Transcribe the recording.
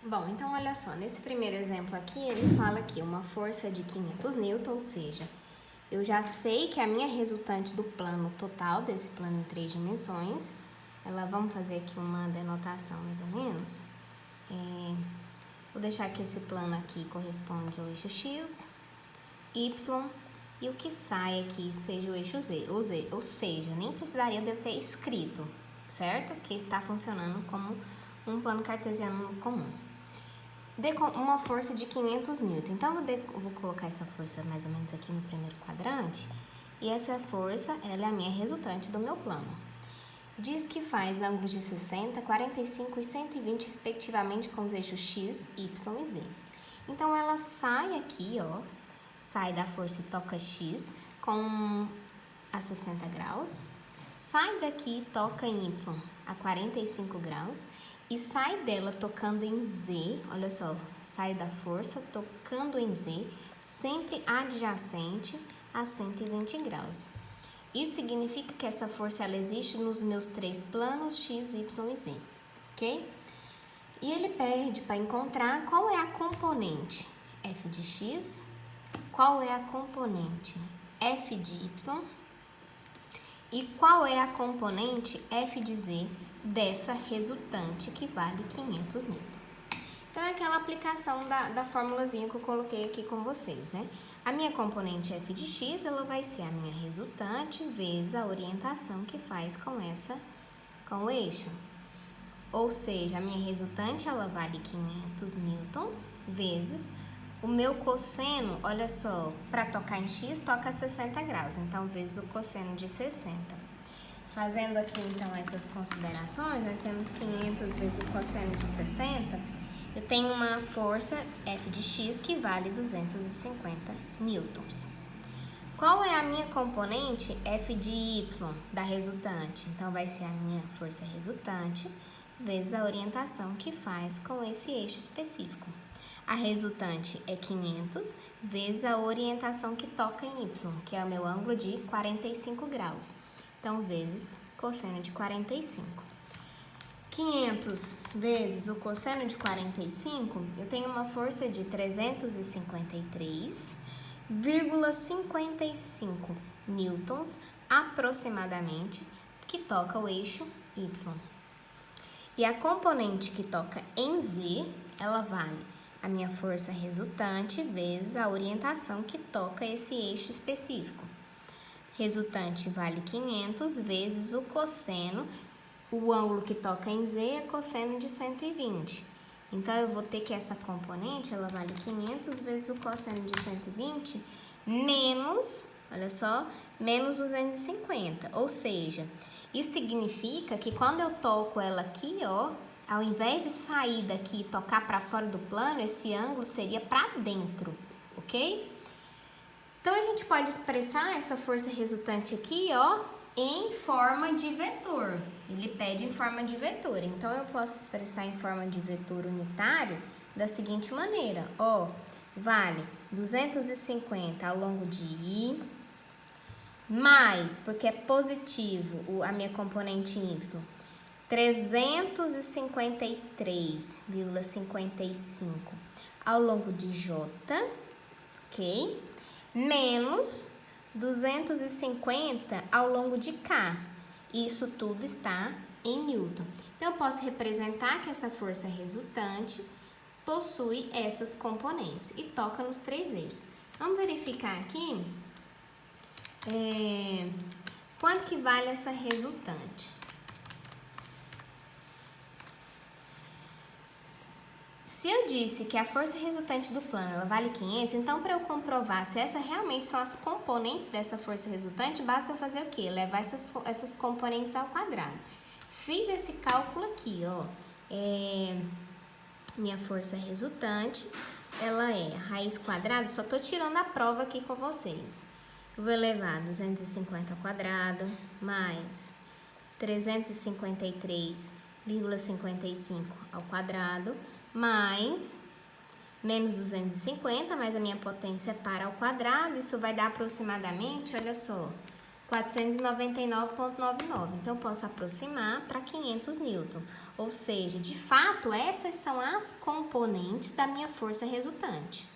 Bom, então olha só, nesse primeiro exemplo aqui, ele fala que uma força de 500 newtons, ou seja, eu já sei que a minha resultante do plano total, desse plano em 3 dimensões, vamos fazer aqui uma denotação mais ou menos. Vou deixar que esse plano aqui corresponde ao eixo X, Y, e o que sai aqui seja o eixo Z, ou seja, nem precisaria de eu ter escrito, certo? Porque está funcionando como um plano cartesiano comum. Uma força de 500 newton. Então, eu vou colocar essa força mais ou menos aqui no primeiro quadrante. E essa força, ela é a minha resultante do meu plano. Diz que faz ângulos de 60, 45 e 120, respectivamente, com os eixos X, Y e Z. Então, ela sai aqui, ó. Sai da força e toca X a 60 graus. Sai daqui e toca em Y a 45 graus. E sai dela tocando em Z, olha só, sai da força tocando em Z, sempre adjacente a 120 graus. Isso significa que essa força ela existe nos meus 3 planos X, Y e Z, ok? E ele pede para encontrar qual é a componente F de X, qual é a componente F de Y e qual é a componente F de Z dessa resultante que vale 500 newtons. Então, é aquela aplicação da formulazinha que eu coloquei aqui com vocês, né? A minha componente F de X, ela vai ser a minha resultante vezes a orientação que faz com o eixo. Ou seja, a minha resultante, ela vale 500 newton vezes o meu cosseno, olha só, para tocar em X, toca 60 graus. Então, vezes o cosseno de 60. Fazendo aqui, então, essas considerações, nós temos 500 vezes o cosseno de 60. Eu tenho uma força F de X que vale 250 newtons. Qual é a minha componente F de Y da resultante? Então, vai ser a minha força resultante vezes a orientação que faz com esse eixo específico. A resultante é 500 vezes a orientação que toca em Y, que é o meu ângulo de 45 graus. Então, vezes cosseno de 45. 500 vezes o cosseno de 45, eu tenho uma força de 353,55 newtons aproximadamente, que toca o eixo Y. E a componente que toca em Z, ela vale a minha força resultante vezes a orientação que toca esse eixo específico. Resultante vale 500 vezes o cosseno, o ângulo que toca em Z é cosseno de 120. Então, eu vou ter que essa componente, ela vale 500 vezes o cosseno de 120 menos, olha só, menos 250. Ou seja, isso significa que quando eu toco ela aqui, ó, ao invés de sair daqui e tocar para fora do plano, esse ângulo seria para dentro, ok? Então, a gente pode expressar essa força resultante aqui, ó, em forma de vetor. Ele pede em forma de vetor. Então, eu posso expressar em forma de vetor unitário da seguinte maneira, ó, vale 250 ao longo de I, mais, porque é positivo a minha componente Y, 353,55 ao longo de J, ok? Menos 250 ao longo de K. Isso tudo está em Newton. Então, eu posso representar que essa força resultante possui essas componentes e toca nos 3 eixos. Vamos verificar aqui quanto que vale essa resultante. Se eu disse que a força resultante do plano ela vale 500, então para eu comprovar se essas realmente são as componentes dessa força resultante, basta eu fazer o quê? Levar essas componentes ao quadrado. Fiz esse cálculo aqui, ó. Minha força resultante, ela é raiz quadrada, só tô tirando a prova aqui com vocês. Eu vou elevar 250 ao quadrado, mais 353,55 ao quadrado, mais menos 250, mais a minha potência para ao quadrado, isso vai dar aproximadamente, olha só, 499,99. Então, eu posso aproximar para 500 newton. Ou seja, de fato, essas são as componentes da minha força resultante.